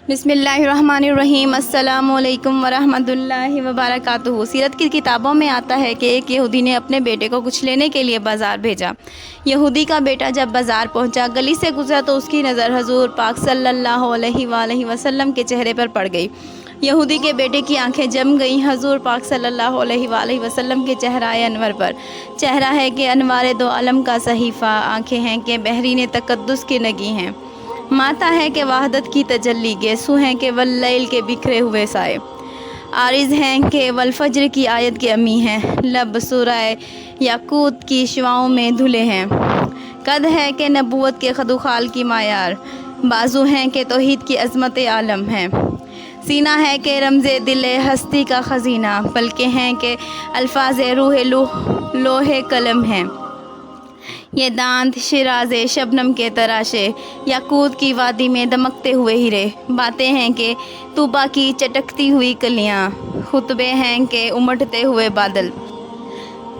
بسم اللہ الرحمن الرحیم۔ السلام علیکم ورحمۃ اللہ وبرکاتہ۔ سیرت کی کتابوں میں آتا ہے کہ ایک یہودی نے اپنے بیٹے کو کچھ لینے کے لیے بازار بھیجا۔ یہودی کا بیٹا جب بازار پہنچا، گلی سے گزرا تو اس کی نظر حضور پاک صلی اللہ علیہ وآلہ وسلم کے چہرے پر پڑ گئی۔ یہودی کے بیٹے کی آنکھیں جم گئیں حضور پاک صلی اللہ علیہ وآلہ وسلم کے چہرہ انور پر۔ چہرہ ہے کہ انوار دو عالم کا صحیفہ، آنکھیں ہیں کہ بحرین تقدس کی نگی ہیں، ماتا ہے کہ وحدت کی تجلی، گیسو ہیں کہ واللیل کے بکھرے ہوئے سائے، عارض ہیں کہ والفجر کی آیت کے امی ہیں، لب سورہ یاقوت کی شعاؤں میں دھلے ہیں، قد ہے کہ نبوت کے خد و خال کی معیار، بازو ہیں کہ توحید کی عظمت عالم ہے، سینہ ہے کہ رمز دل ہستی کا خزینہ، پلکیں ہیں کہ الفاظ روح لوح قلم ہیں، یہ دانت شیراز شبنم کے تراشے، یاقوت کی وادی میں دمکتے ہوئے ہیرے، باتیں ہیں کہ طوبا کی چٹکتی ہوئی کلیاں، خطبے ہیں کہ امٹتے ہوئے بادل۔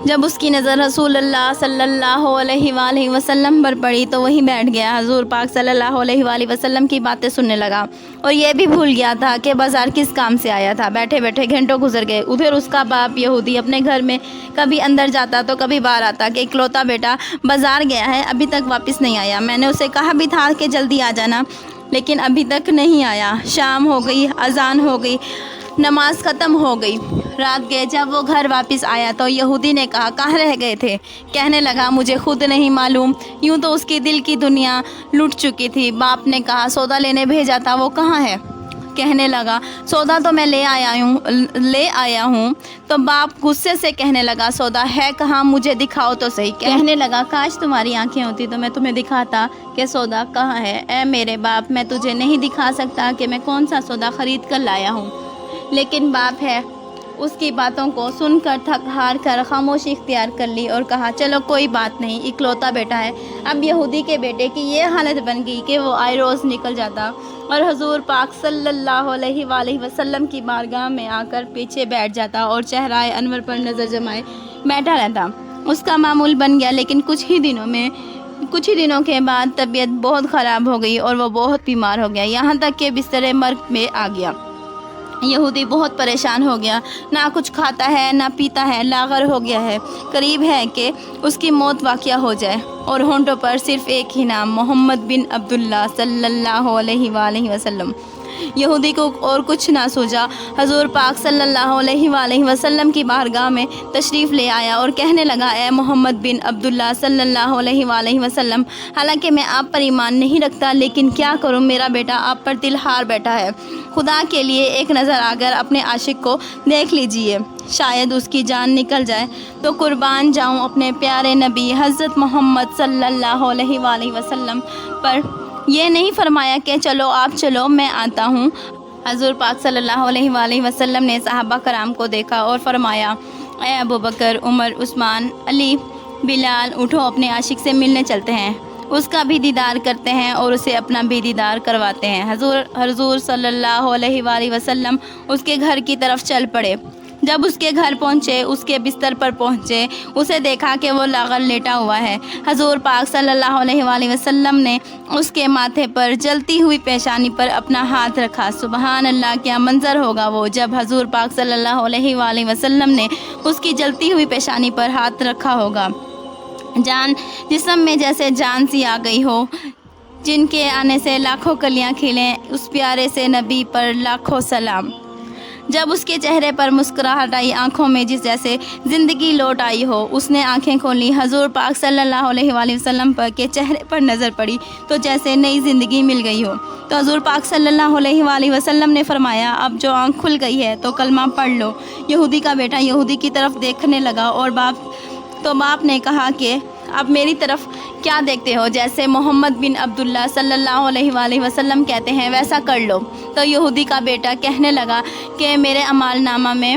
جب اس کی نظر رسول اللہ صلی اللہ علیہ وآلہ وسلم پر پڑی تو وہیں بیٹھ گیا۔ حضور پاک صلی اللہ علیہ وآلہ وسلم کی باتیں سننے لگا اور یہ بھی بھول گیا تھا کہ بازار کس کام سے آیا تھا۔ بیٹھے بیٹھے گھنٹوں گزر گئے۔ ادھر اس کا باپ یہودی اپنے گھر میں کبھی اندر جاتا تو کبھی باہر آتا کہ اکلوتا بیٹا بازار گیا ہے، ابھی تک واپس نہیں آیا، میں نے اسے کہا بھی تھا کہ جلدی آ جانا، لیکن ابھی تک نہیں آیا۔ شام ہو گئی، اذان ہو گئی، نماز ختم ہو گئی، رات گئے۔ جب وہ گھر واپس آیا تو یہودی نے کہا کہاں رہ گئے تھے؟ کہنے لگا مجھے خود نہیں معلوم، یوں تو اس کی دل کی دنیا لٹ چکی تھی۔ باپ نے کہا سودا لینے بھیجا تھا، وہ کہاں ہے؟ کہنے لگا سودا تو میں لے آیا ہوں۔ تو باپ غصے سے کہنے لگا سودا ہے کہاں، مجھے دکھاؤ تو صحیح۔ کہنے لگا کاش تمہاری آنکھیں ہوتی تو میں تمہیں دکھاتا کہ سودا کہاں ہے۔ اے میرے باپ، میں تجھے نہیں دکھا سکتا کہ میں کون سا سودا خرید کر لایا ہوں، لیکن باپ ہے۔ اس کی باتوں کو سن کر تھک ہار کر خاموشی اختیار کر لی اور کہا چلو کوئی بات نہیں، اکلوتا بیٹا ہے۔ اب یہودی کے بیٹے کی یہ حالت بن گئی کہ وہ آئے روز نکل جاتا اور حضور پاک صلی اللہ علیہ وآلہ وسلم کی بارگاہ میں آ کر پیچھے بیٹھ جاتا اور چہرہ انور پر نظر جمائے بیٹھا رہتا۔ اس کا معمول بن گیا، لیکن کچھ ہی دنوں کے بعد طبیعت بہت خراب ہو گئی اور وہ بہت بیمار ہو گیا، یہاں تک کہ بستر مرگ میں آ گیا۔ یہودی بہت پریشان ہو گیا، نہ کچھ کھاتا ہے نہ پیتا ہے، لاغر ہو گیا ہے، قریب ہے کہ اس کی موت واقع ہو جائے، اور ہونٹوں پر صرف ایک ہی نام، محمد بن عبداللہ صلی اللہ علیہ وآلہ وسلم۔ یہودی کو اور کچھ نہ سوجا، حضور پاک صلی اللہ علیہ وآلہ وسلم کی بارگاہ میں تشریف لے آیا اور کہنے لگا اے محمد بن عبداللہ صلی اللہ علیہ وآلہ وسلم، حالانکہ میں آپ پر ایمان نہیں رکھتا، لیکن کیا کروں، میرا بیٹا آپ پر دل ہار بیٹھا ہے، خدا کے لیے ایک نظر آ کر اپنے عاشق کو دیکھ لیجئے، شاید اس کی جان نکل جائے تو قربان جاؤں اپنے پیارے نبی حضرت محمد صلی اللہ علیہ وآلہ وسلم پر۔ یہ نہیں فرمایا کہ چلو آپ چلو میں آتا ہوں۔ حضور پاک صلی اللہ علیہ وآلہ وسلم نے صحابہ کرام کو دیکھا اور فرمایا اے ابوبکر، عمر، عثمان، علی، بلال، اٹھو اپنے عاشق سے ملنے چلتے ہیں، اس کا بھی دیدار کرتے ہیں اور اسے اپنا بھی دیدار کرواتے ہیں۔ حضور صلی اللہ علیہ وآلہ وسلم اس کے گھر کی طرف چل پڑے۔ جب اس کے گھر پہنچے، اس کے بستر پر پہنچے، اسے دیکھا کہ وہ لاغر لیٹا ہوا ہے۔ حضور پاک صلی اللہ علیہ وآلہ وسلم نے اس کے ماتھے پر جلتی ہوئی پیشانی پر اپنا ہاتھ رکھا۔ سبحان اللہ، کیا منظر ہوگا وہ جب حضور پاک صلی اللہ علیہ وآلہ وسلم نے اس کی جلتی ہوئی پیشانی پر ہاتھ رکھا ہوگا۔ جسم میں جیسے جان سی آ گئی ہو، جن کے آنے سے لاکھوں کلیاں کھلیں، اس پیارے سے نبی پر لاکھوں سلام۔ جب اس کے چہرے پر مسکراہٹ آئی، آنکھوں میں جیسے زندگی لوٹ آئی ہو، اس نے آنکھیں کھولی، حضور پاک صلی اللہ علیہ وآلہ وسلم کے چہرے پر نظر پڑی تو جیسے نئی زندگی مل گئی ہو۔ تو حضور پاک صلی اللہ علیہ وآلہ وسلم نے فرمایا اب جو آنکھ کھل گئی ہے تو کلمہ پڑھ لو۔ یہودی کا بیٹا یہودی کی طرف دیکھنے لگا اور باپ نے کہا کہ اب میری طرف کیا دیکھتے ہو، جیسے محمد بن عبداللہ صلی اللہ علیہ وآلہ وسلم کہتے ہیں ویسا کر لو۔ تو یہودی کا بیٹا کہنے لگا کہ میرے اعمال نامہ میں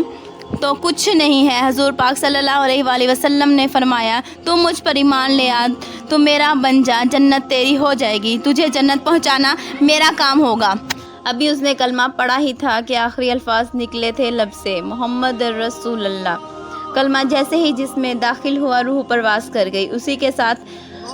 تو کچھ نہیں ہے۔ حضور پاک صلی اللہ علیہ وآلہ وسلم نے فرمایا تو مجھ پر ایمان لے آ تو میرا بن جا، جنت تیری ہو جائے گی، تجھے جنت پہنچانا میرا کام ہوگا۔ ابھی اس نے کلمہ پڑھا ہی تھا کہ آخری الفاظ نکلے تھے لب سے، محمد رسول اللہ۔ کلمہ جیسے ہی جس میں داخل ہوا، روح پرواز کر گئی، اسی کے ساتھ